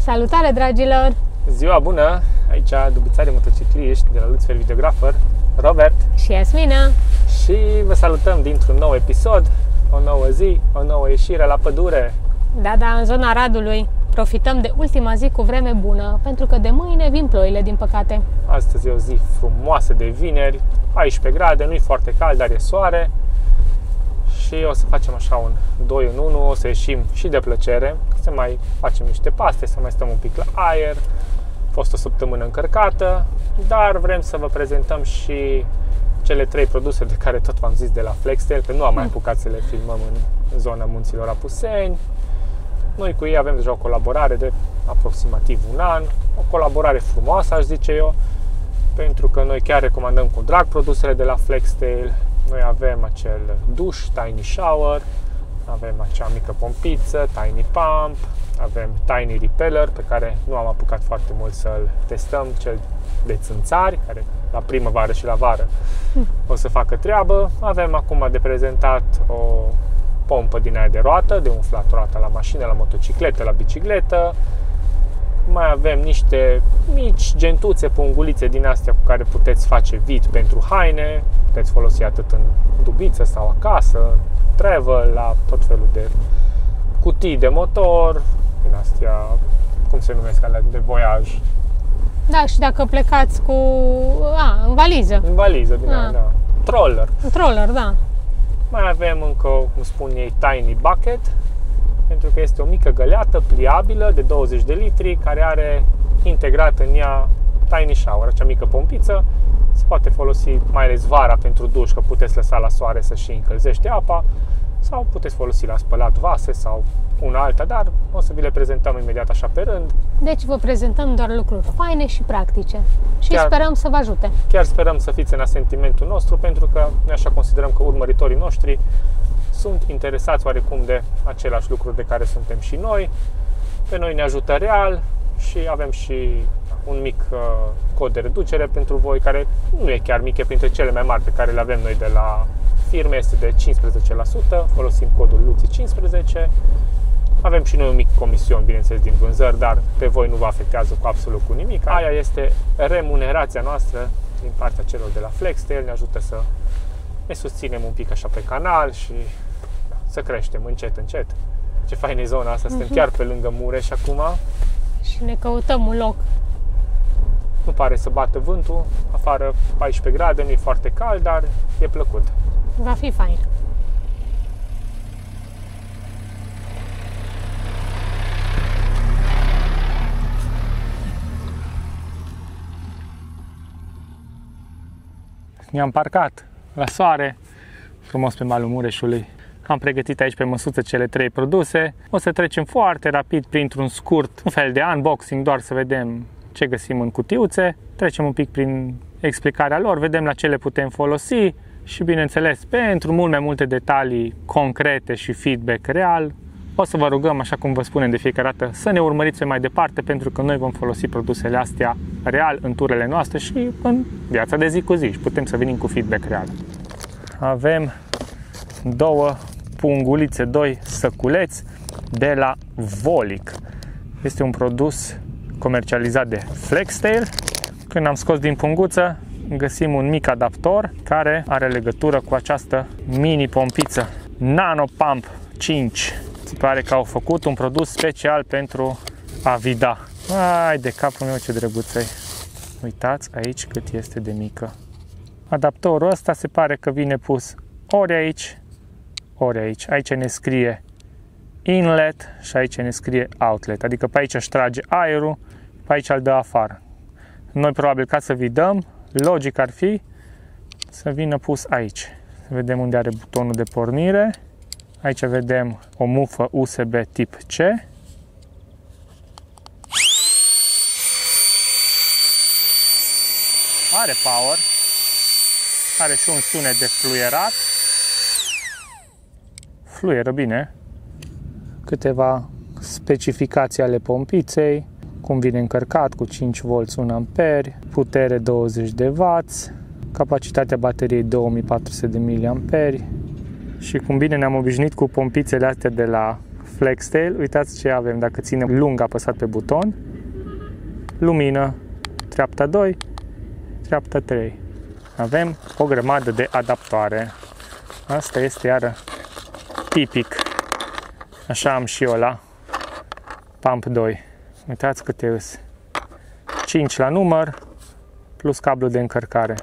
Salutare, dragilor! Ziua bună! Aici dubițarii motocicliști de la Lucifer Videographer, Robert Și Yasmina. și vă salutăm dintr-un nou episod, o nouă zi, o nouă ieșire la pădure. Da, în zona Radului. Profităm de ultima zi cu vreme bună, pentru că de mâine vin ploile, din păcate. Astăzi e o zi frumoasă de vineri, 14 grade, nu-i foarte cald, dar e soare. Și o să facem așa un 2 în 1, o să ieșim și de plăcere, să mai facem niște paste, să mai stăm un pic la aer. A fost o săptămână încărcată, dar vrem să vă prezentăm și cele 3 produse de care tot v-am zis de la Flextail, că nu am mai apucat să le filmăm în zona Munților Apuseni. Noi cu ei avem deja o colaborare de aproximativ un an, o colaborare frumoasă, aș zice eu, pentru că noi chiar recomandăm cu drag produsele de la Flextail. Noi avem acel duș, Tiny Shower, avem acea mică pompiță, Tiny Pump, avem Tiny Repeller, pe care nu am apucat foarte mult să-l testăm, cel de țânțari, care la primăvară și la vară o să facă treabă. Avem acum de prezentat o pompă din aia de roată, de umflat roata la mașină, la motocicletă, la bicicletă. Mai avem niște mici gentuțe, pungulițe din astea cu care puteți face vid pentru haine. Puteți folosi atât în dubiță sau acasă, travel, la tot felul de cutii de motor, din astea, cum se numesc, alea de voiaj. Da, și dacă plecați cu... în valiză. În valiză, din aia, da. Troller. Un troller, da. Mai avem încă, cum spun ei, Tiny Bucket, pentru că este o mică găleată pliabilă de 20 de litri care are integrat în ea Tiny Shower, acea mică pompiță. Se poate folosi mai ales vara pentru duș, că puteți lăsa la soare să și încălzește apa, sau puteți folosi la spălat vase sau una alta, dar o să vi le prezentăm imediat așa pe rând. Deci vă prezentăm doar lucruri faine și practice și Chiar sperăm să vă ajute. Chiar sperăm să fiți în asentimentul nostru, pentru că noi așa considerăm că urmăritorii noștri sunt interesați oarecum de același lucruri de care suntem și noi. Pe noi ne ajută real și avem și un mic cod de reducere pentru voi, care nu e chiar mic, e printre cele mai mari pe care le avem noi de la firme, este de 15%, folosim codul LUCI15. Avem și noi un mic comision, bineînțeles, din vânzări, dar pe voi nu vă afectează cu absolut cu nimic. Aia este remunerația noastră din partea celor de la Flextail, ne ajută să ne susținem un pic așa pe canal și să creștem încet, încet. Ce fain e zona asta, suntem chiar pe lângă Mureș acum. Și ne căutăm un loc. Nu pare să bată vântul, afară 14 grade, nu e foarte cald, dar e plăcut. Va fi fain. Ne-am parcat la soare, frumos pe malul Mureșului. Am pregătit aici pe măsuță cele 3 produse. O să trecem foarte rapid printr-un scurt, un fel de unboxing, doar să vedem ce găsim în cutiuțe. Trecem un pic prin explicarea lor, vedem la ce le putem folosi și, bineînțeles, pentru mult mai multe detalii concrete și feedback real, o să vă rugăm, așa cum vă spunem de fiecare dată, să ne urmăriți mai departe, pentru că noi vom folosi produsele astea real în turele noastre și în viața de zi cu zi și putem să venim cu feedback real. Avem 2 pungulițe, 2 săculeți de la Volic. Este un produs comercializat de Flextail. Când am scos din punguță, găsim un mic adaptor care are legătură cu această mini pompiță Nano Pump 5. Se pare că au făcut un produs special pentru a vida. Ai de capul meu, ce drăguță e. Uitați aici cât este de mică. Adaptorul ăsta se pare că vine pus ori aici, ori aici. Aici ne scrie inlet și aici ne scrie outlet. Adică pe aici își trage aerul, pe aici îl dă afară. Noi probabil, ca să vidăm, logic ar fi să vină pus aici. Să vedem unde are butonul de pornire. Aici vedem o mufă USB tip C. Are power. Are și un sunet de fluierat. Fluieră bine. Câteva specificații ale pompiței. Cum vine încărcat cu 5V 1 A, putere 20 de W, capacitatea bateriei 2400 de mAh. Și cum bine ne-am obișnuit cu pompițele astea de la FlexTail. Uitați ce avem dacă ținem lung apăsat pe buton. Lumină, treapta 2, treapta 3. Avem o grămadă de adaptoare. Asta este iară tipic. Așa am și eu la Pump 2. Uitați câte îs. 5 la număr, plus cablu de încărcare.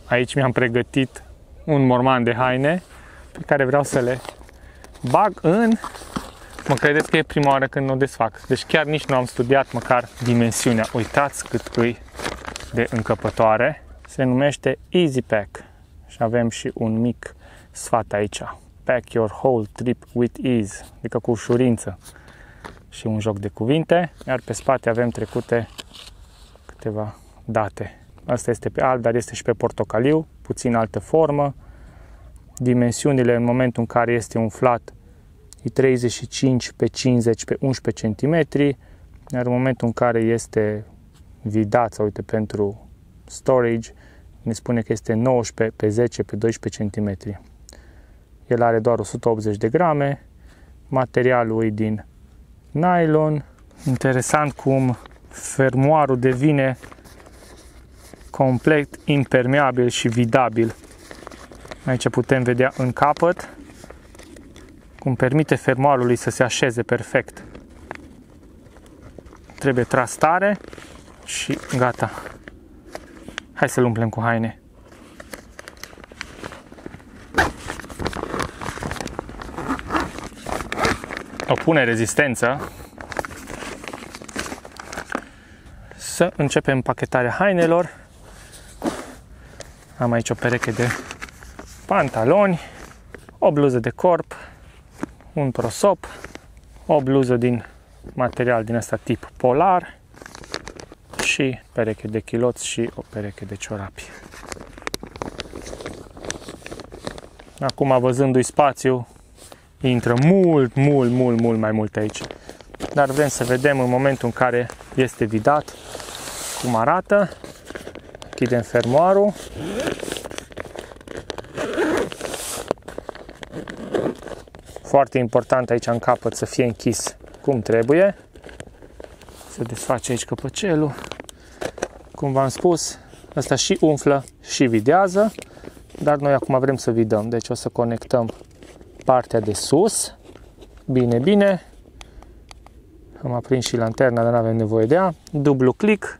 Aici mi-am pregătit un morman de haine pe care vreau să le bag în... Mă credeți că e prima oară când o desfac. Deci chiar nici nu am studiat măcar dimensiunea. Uitați cât îi de încăpătoare. Se numește Easy Pack. Și avem și un mic sfat aici. Pack your whole trip with ease. Adică cu ușurință. Și un joc de cuvinte. Iar pe spate avem trecute câteva date. Asta este pe alb, dar este și pe portocaliu. Puțin altă formă. Dimensiunile în momentul în care este umflat e 35 pe 50 pe 11 cm, iar în momentul în care este vidat sau uite pentru storage, ne spune că este 19 pe 10 pe 12 cm. El are doar 180 de grame, materialul e din nylon. Interesant cum fermoarul devine complet impermeabil și vidabil. Aici putem vedea în capăt cum permite fermoarului să se așeze perfect. Trebuie tras tare și gata. Hai să-l umplem cu haine. Opune rezistență. Să începem pachetarea hainelor. Am aici o pereche de pantaloni, o bluză de corp, un prosop, o bluză din material din ăsta tip polar și pereche de chiloți și o pereche de ciorapi. Acum, văzându-i spațiu, intră mult mai mult aici. Dar vrem să vedem în momentul în care este vidat cum arată. Închidem fermoarul. Foarte important aici în capăt să fie închis cum trebuie. Se desface aici căpăcelul. Cum v-am spus, ăsta și umflă și videază, dar noi acum vrem să vidăm. Deci o să conectăm partea de sus. Bine. Am aprins și lanterna, dar nu avem nevoie de ea. Dublu click.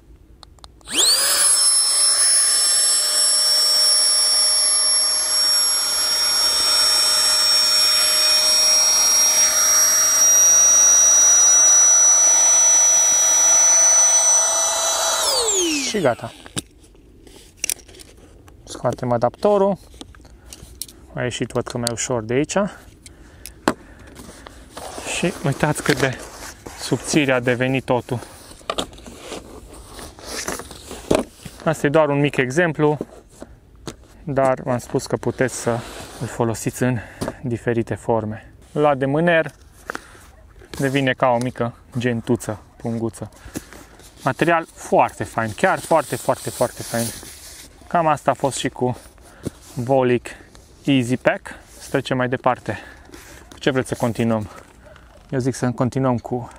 Și gata. Scoatem adaptorul. A ieșit, văd că mai ușor de aici. Și uitați cât de subțire a devenit totul. Asta e doar un mic exemplu, dar v-am spus că puteți să îl folosiți în diferite forme. Luat de mâner, devine ca o mică gentuță, punguță. Material foarte fain, chiar foarte fain. Cam asta a fost și cu Volic Easy Pack. Să trecem mai departe. Cu ce vreți să continuăm? Eu zic să continuăm cu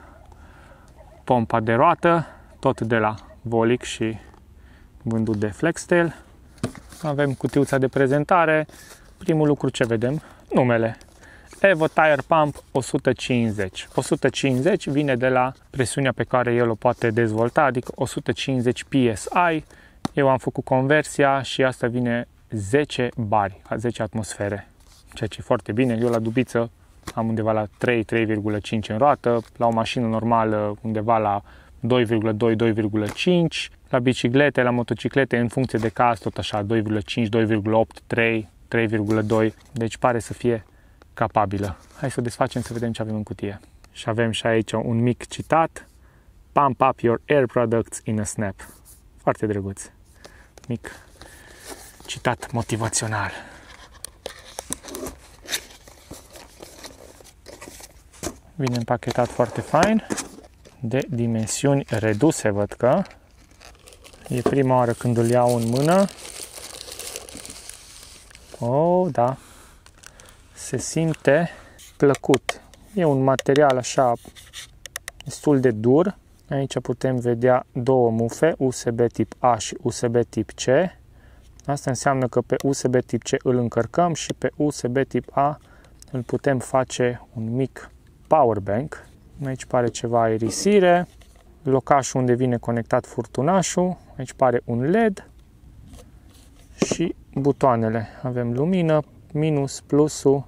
pompa de roată, tot de la Volic și vândut de FlexTail. Avem cutiuța de prezentare. Primul lucru ce vedem? Numele. Evo Tire Pump 150. 150 vine de la presiunea pe care el o poate dezvolta, adică 150 PSI. Eu am făcut conversia și asta vine 10 bari, 10 atmosfere, ceea ce e foarte bine. Eu la dubiță am undeva la 3,5 în roată, la o mașină normală undeva la 2,2-2,5, la biciclete, la motociclete, în funcție de caz, tot așa, 2,5, 2,8, 3, 3,2, deci pare să fie capabilă. Hai să o desfacem să vedem ce avem în cutie. Și avem și aici un mic citat: Pump up your air products in a snap. Foarte drăguț. Mic citat motivațional. Vine împachetat foarte fain, de dimensiuni reduse, văd că. E prima oară când îl iau în mână. Oh, da. Se simte plăcut. E un material așa destul de dur. Aici putem vedea două mufe, USB tip A și USB tip C. Asta înseamnă că pe USB tip C îl încărcăm și pe USB tip A îl putem face un mic power bank. Aici pare ceva aerisire. Locașul unde vine conectat furtunașul. Aici pare un LED. Și butoanele. Avem lumină, minus, plusul,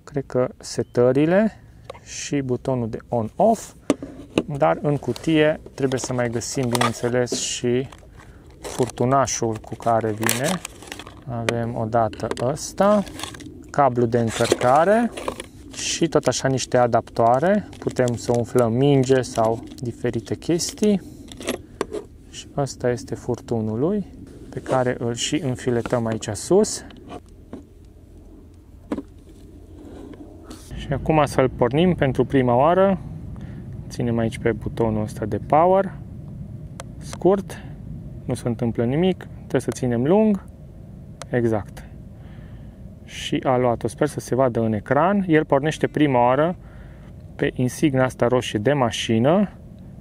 cred că setările și butonul de on-off. Dar în cutie trebuie să mai găsim, bineînțeles, și furtunașul cu care vine. Avem odată ăsta, cablu de încărcare și tot așa niște adaptoare. Putem să umflăm minge sau diferite chestii. Și ăsta este furtunul lui, pe care îl și înfiletăm aici sus. Și acum să-l pornim pentru prima oară. Ținem aici pe butonul ăsta de power. Scurt. Nu se întâmplă nimic. Trebuie să ținem lung. Exact. Și a luat-o. Sper să se vadă în ecran. El pornește prima oară pe insigna asta roșie de mașină.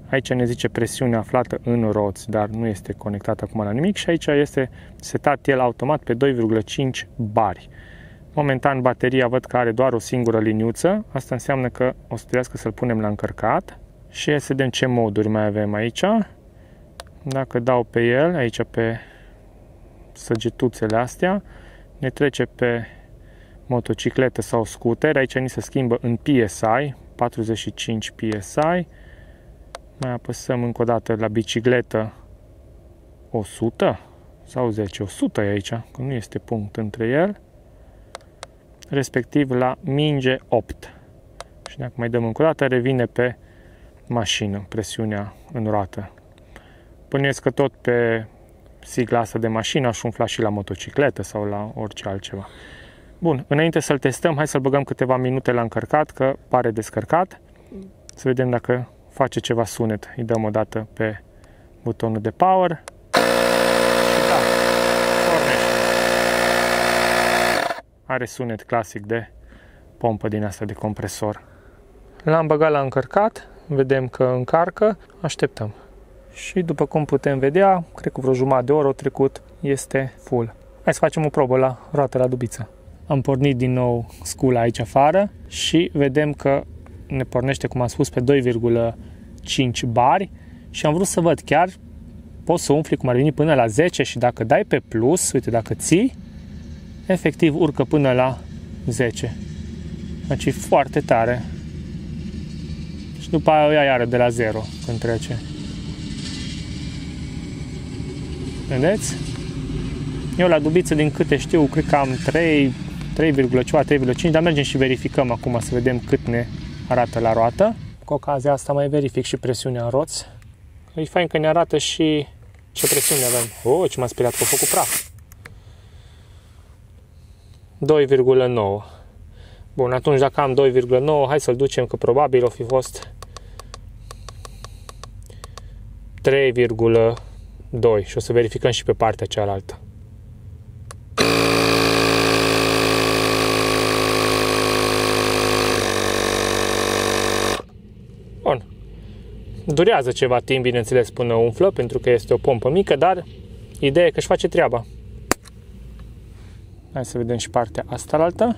Aici ne zice presiune aflată în roți, dar nu este conectat acum la nimic. Și aici este setat el automat pe 2,5 bari. Momentan bateria văd că are doar o singură liniuță. Asta înseamnă că o să trebuiască să-l punem la încărcat. Și să vedem ce moduri mai avem aici. Dacă dau pe el, aici pe săgetuțele astea, ne trece pe motocicletă sau scooter. Aici ni se schimbă în PSI, 45 PSI. Mai apăsăm încă o dată la bicicletă 100 sau 10, 100 e aici, că nu este punct între el. Respectiv la minge 8. Și dacă mai dăm încă o dată, revine pe mașină, presiunea în roată. Puneți că tot pe sigla asta de mașină aș umfla și la motocicletă sau la orice altceva. Bun, înainte să-l testăm, hai să-l băgăm câteva minute la încărcat, că pare descărcat. Să vedem dacă face ceva sunet. Îi dăm o dată pe butonul de power. Și da, pornește. Are sunet clasic de pompă din asta de compresor. L-am băgat la încărcat, vedem că încarcă, așteptăm. Și după cum putem vedea, cred că vreo jumătate de oră a trecut, este full. Hai să facem o probă la roată la dubiță. Am pornit din nou scula aici afară și vedem că ne pornește, cum am spus, pe 2,5 bari și am vrut să văd chiar poți să umfli cum ar veni până la 10 și dacă dai pe plus, uite, dacă ții, efectiv urcă până la 10. Deci e foarte tare. Și după aia o ia iară de la 0 când trece. Vedeți? Eu la dubiță, din câte știu, cred că am 3,5, dar mergem și verificăm acum să vedem cât ne arată la roată. Cu ocazia asta mai verific și presiunea în roți. E fain că ne arată și ce presiune avem. Oh, ce m-a speriat că a făcut praf. 2,9. Bun, atunci dacă am 2,9, hai să-l ducem, că probabil o fi fost 3,2 și o să verificăm și pe partea cealaltă. Bun. Durează ceva timp, bineînțeles, până umflă, pentru că este o pompă mică, dar ideea e că își face treaba. Hai să vedem și partea asta altă.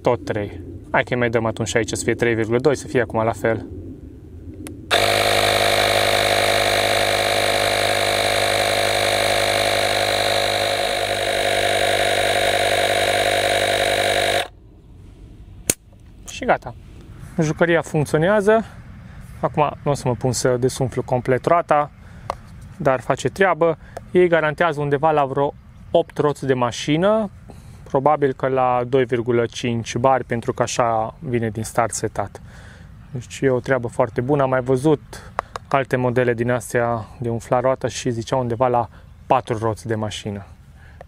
Tot 3. Hai că mai dăm atunci aici să fie 3,2, să fie acum la fel. Și gata. Jucăria funcționează. Acum nu o să mă pun să desumflu complet roata, dar face treabă. Ei garantează undeva la vreo 8 roți de mașină, probabil că la 2,5 bari, pentru că așa vine din start setat. Deci e o treabă foarte bună. Am mai văzut alte modele din astea de umfla roată și ziceau undeva la 4 roți de mașină.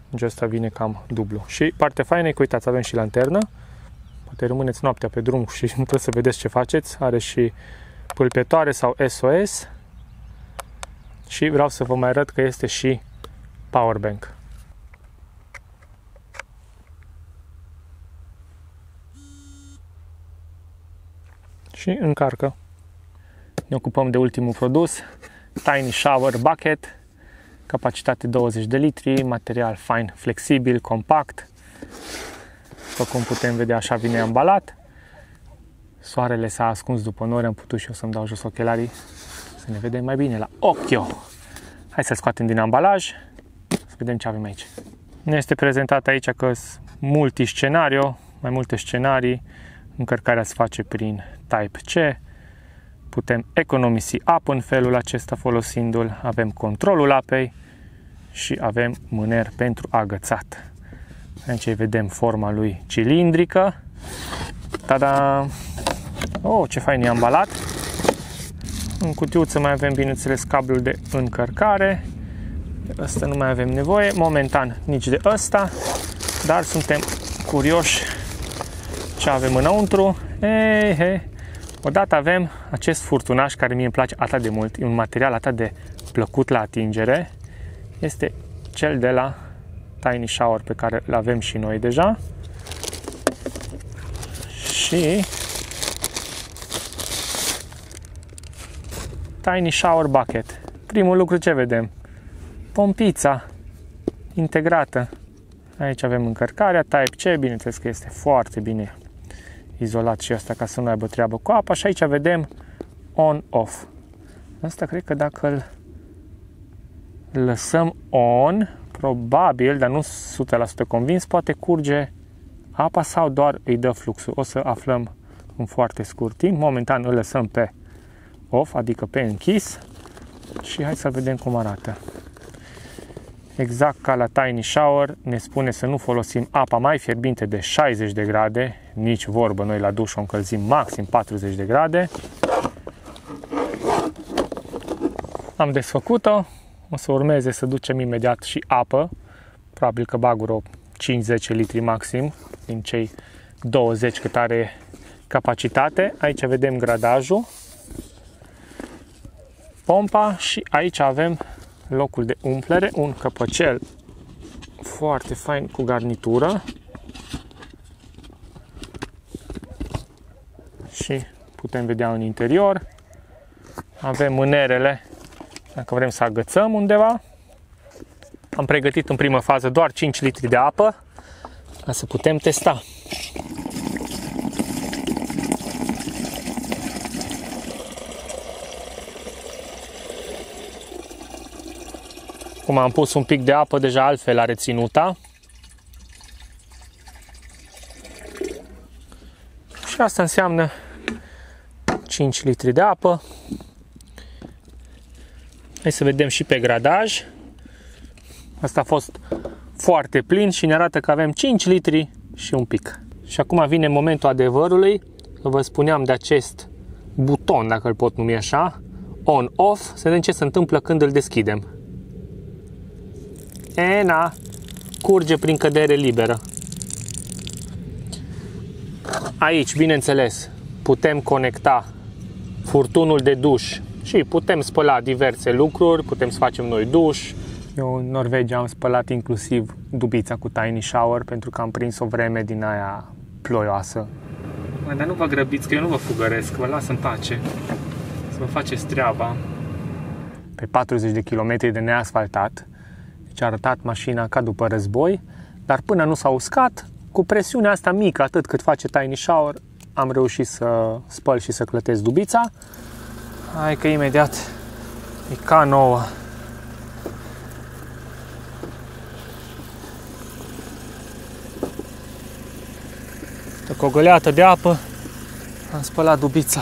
Deci asta vine cam dublu. Și partea faină e că, uitați, avem și lanternă. Poate rămâneți noaptea pe drum și nu trebuie să vedeți ce faceți. Are și pâlpetoare sau SOS. Și vreau să vă mai arăt că este și powerbank. și încarcă. Ne ocupăm de ultimul produs, Tiny Shower Bucket, capacitate 20 de litri, material fain, flexibil, compact. După cum putem vedea, așa vine ambalat. Soarele s-a ascuns după nori, am putut și eu să-mi dau jos ochelarii să ne vedem mai bine la ochi. Hai să-l scoatem din ambalaj, să vedem ce avem aici. Ne este prezentat aici că multi-scenario, mai multe scenarii. Încărcarea se face prin Type-C. Putem economisi apă în felul acesta folosindu-l. Avem controlul apei și avem mâner pentru agățat. Aici vedem forma lui cilindrică. Tada! Oh, ce fain e ambalat! În cutiuță mai avem, bineînțeles, cablul de încărcare. Ăsta nu mai avem nevoie, momentan nici de ăsta, dar suntem curioși ce avem înăuntru. Odată avem acest furtunaș care mie îmi place atât de mult, e un material atât de plăcut la atingere. Este cel de la Tiny Shower pe care îl avem și noi deja. Și Tiny Shower Bucket. Primul lucru ce vedem? Pompița integrată. Aici avem încărcarea Type-C, bineînțeles că este foarte bine izolat și asta ca să nu aibă treabă cu apa. Și aici vedem on-off. Asta cred că dacă îl lăsăm on, probabil, dar nu 100% convins, poate curge apa sau doar îi dă fluxul. O să aflăm în foarte scurt timp. Momentan îl lăsăm pe off, adică pe închis. Și hai să vedem cum arată. Exact ca la Tiny Shower, ne spune să nu folosim apa mai fierbinte de 60 de grade, nici vorbă, noi la duș o încălzim maxim 40 de grade. Am desfăcut-o, o să urmeze să ducem imediat și apă, probabil că bag vreo 5-10 litri maxim din cei 20 cât are capacitate. Aici vedem gradajul, pompa și aici avem locul de umplere, un căpăcel foarte fain cu garnitură și putem vedea în interior. Avem mânerele dacă vrem să agățăm undeva. Am pregătit în primă fază doar 5 litri de apă ca să putem testa. Cum am pus un pic de apă, deja altfel are ținuta. Și asta înseamnă 5 litri de apă. Hai să vedem și pe gradaj. Asta a fost foarte plin și ne arată că avem 5 litri și un pic. Și acum vine momentul adevărului. Vă spuneam de acest buton, dacă îl pot numi așa, on-off. Să vedem ce se întâmplă când îl deschidem. Curge prin cădere liberă. Aici, bineînțeles, putem conecta furtunul de duș și putem spăla diverse lucruri, putem să facem noi duș. Eu în Norvegia am spălat inclusiv dubița cu Tiny Shower pentru că am prins o vreme din aia ploioasă. Dar nu vă grăbiți că eu nu vă fugăresc, vă las în pace să vă faceți treaba. Pe 40 de kilometri de neasfaltat, deci a arătat mașina ca după război, dar până nu s-a uscat, cu presiunea asta mică, atât cât face Tiny Shower, am reușit să spăl și să clătesc dubița. Hai că imediat e ca nouă. Cu o goleată de apă am spălat dubița.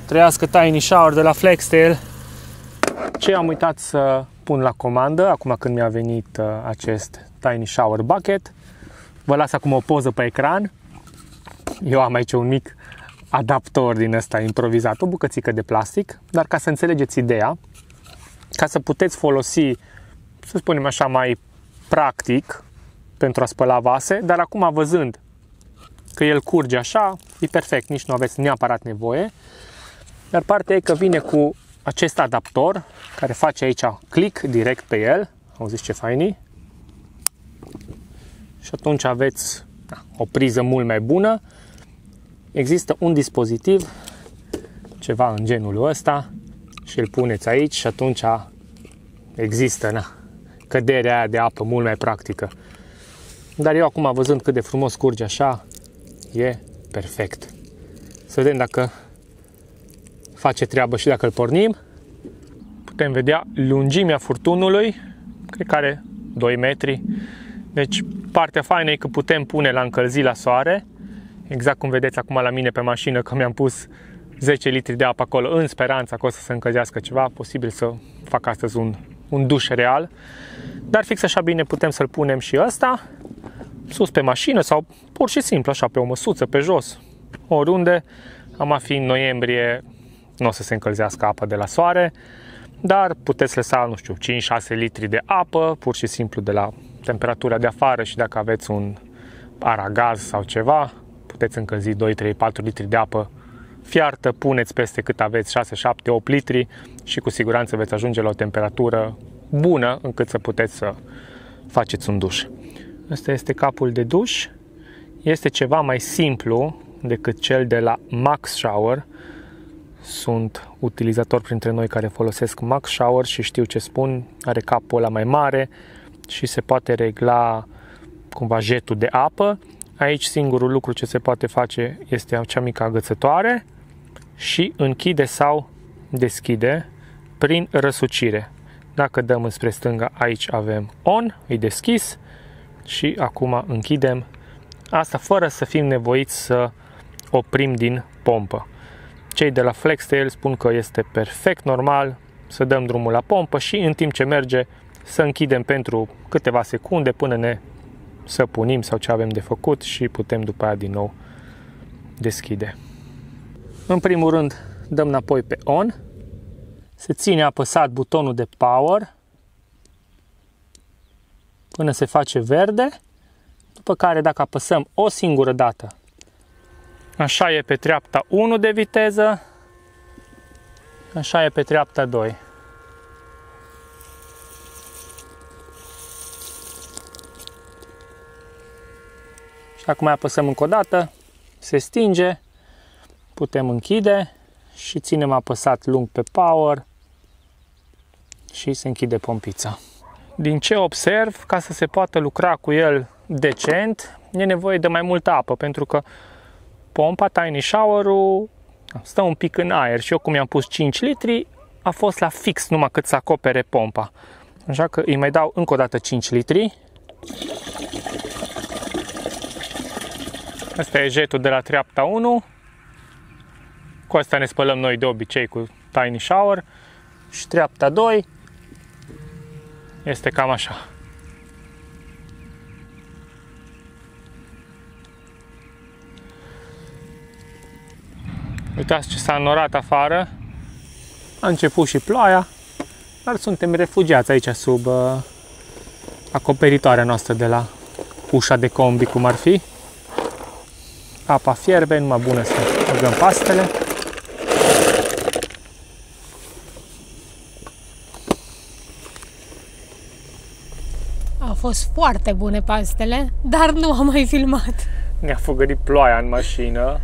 Trăiască Tiny Shower de la Flextail. Ce am uitat să pun la comandă acum când mi-a venit acest Tiny Shower Bucket. Vă las acum o poză pe ecran. Eu am aici un mic adaptor din ăsta improvizat, o bucățică de plastic, dar ca să înțelegeți ideea, ca să puteți folosi, să spunem așa, mai practic pentru a spăla vase, dar acum văzând că el curge așa, e perfect, nici nu aveți neapărat nevoie. Iar partea e că vine cu acest adaptor care face aici click direct pe el. Auziți ce fain? Și atunci aveți o priză mult mai bună. Există un dispozitiv, ceva în genul ăsta, și îl puneți aici și atunci există căderea aia de apă mult mai practică. Dar eu acum, văzând cât de frumos curge așa, e perfect. Să vedem dacă face treabă și dacă îl pornim. Putem vedea lungimea furtunului, cred că are 2 metri. Deci partea faină e că putem pune la încălzit la soare, exact cum vedeți acum la mine pe mașină, că mi-am pus 10 litri de apă acolo în speranța că o să se încălzească ceva, posibil să fac astăzi un duș real. Dar fix așa bine putem să-l punem și ăsta sus pe mașină sau pur și simplu așa pe o măsuță, pe jos, oriunde. Am fi în noiembrie, nu o să se încălzească apa de la soare, dar puteți lăsa, nu știu, 5-6 litri de apă, pur și simplu de la temperatura de afară, și dacă aveți un aragaz sau ceva, puteți încălzi 2, 3, 4 litri de apă fiartă, puneți peste cât aveți, 6, 7, 8 litri și cu siguranță veți ajunge la o temperatură bună încât să puteți să faceți un duș. Ăsta este capul de duș. Este ceva mai simplu decât cel de la Max Shower. Sunt utilizatori printre noi care folosesc Max Shower și știu ce spun. Are capul ăla mai mare și se poate regla cumva jetul de apă. Aici singurul lucru ce se poate face este acea mică agățătoare și închide sau deschide prin răsucire. Dacă dăm înspre stânga, aici avem on, e deschis, și acum închidem. Asta fără să fim nevoiți să oprim din pompă. Cei de la Flextail spun că este perfect normal să dăm drumul la pompă și în timp ce merge să închidem pentru câteva secunde până ne săpunim sau ce avem de făcut și putem după aia din nou deschide. În primul rând dăm înapoi pe on, se ține apăsat butonul de power până se face verde, după care dacă apăsăm o singură dată, așa e pe treapta 1 de viteză, așa e pe treapta 2. Și acum mai apăsăm încă o dată, se stinge, putem închide și ținem apăsat lung pe power și se închide pompița. Din ce observ, ca să se poată lucra cu el decent, e nevoie de mai multă apă, pentru că pompa Tiny Shower-ul stă un pic în aer și eu cum i-am pus 5 litri, a fost la fix numai cât să acopere pompa. Așa că îi mai dau încă o dată 5 litri. Asta e jetul de la treapta 1. Cu asta ne spălăm noi de obicei cu Tiny Shower. Și treapta 2 este cam așa. Uitați ce s-a înnorat afară. A început și ploaia, dar suntem refugiați aici sub acoperitoarea noastră de la ușa de combi, cum ar fi. Apa fierbe, numai bună să băgăm pastele. Au fost foarte bune pastele, dar nu am mai filmat. Ne-a făgărit ploaia în mașină.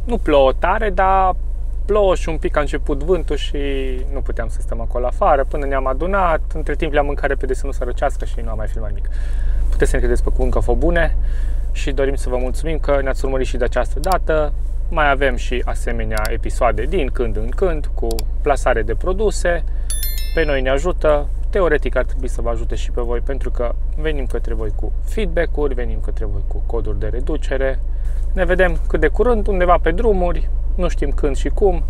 Nu plouă tare, dar plouă și un pic a început vântul și nu puteam să stăm acolo afară până ne-am adunat. Între timp le-am mâncat repede să nu se răcească și nu am mai filmat nimic. Puteți să ne credeți pe cuvânt că au fost bune și dorim să vă mulțumim că ne-ați urmărit și de această dată. Mai avem și asemenea episoade din când în când cu plasare de produse. Pe noi ne ajută. Teoretic ar trebui să vă ajute și pe voi, pentru că venim către voi cu feedback-uri, venim către voi cu coduri de reducere. Ne vedem cât de curând, undeva pe drumuri, nu știm când și cum.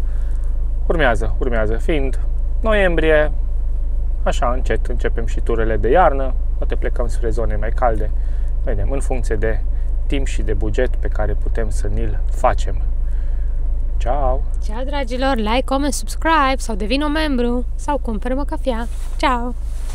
Urmează, fiind noiembrie, așa încet începem și turele de iarnă, poate plecăm spre zone mai calde. Vedem, în funcție de timp și de buget pe care putem să ni-l facem. Ciao! Ciao, dragilor! Like, comment, subscribe sau devină un membru sau cumpără-mă cafea. Ciao!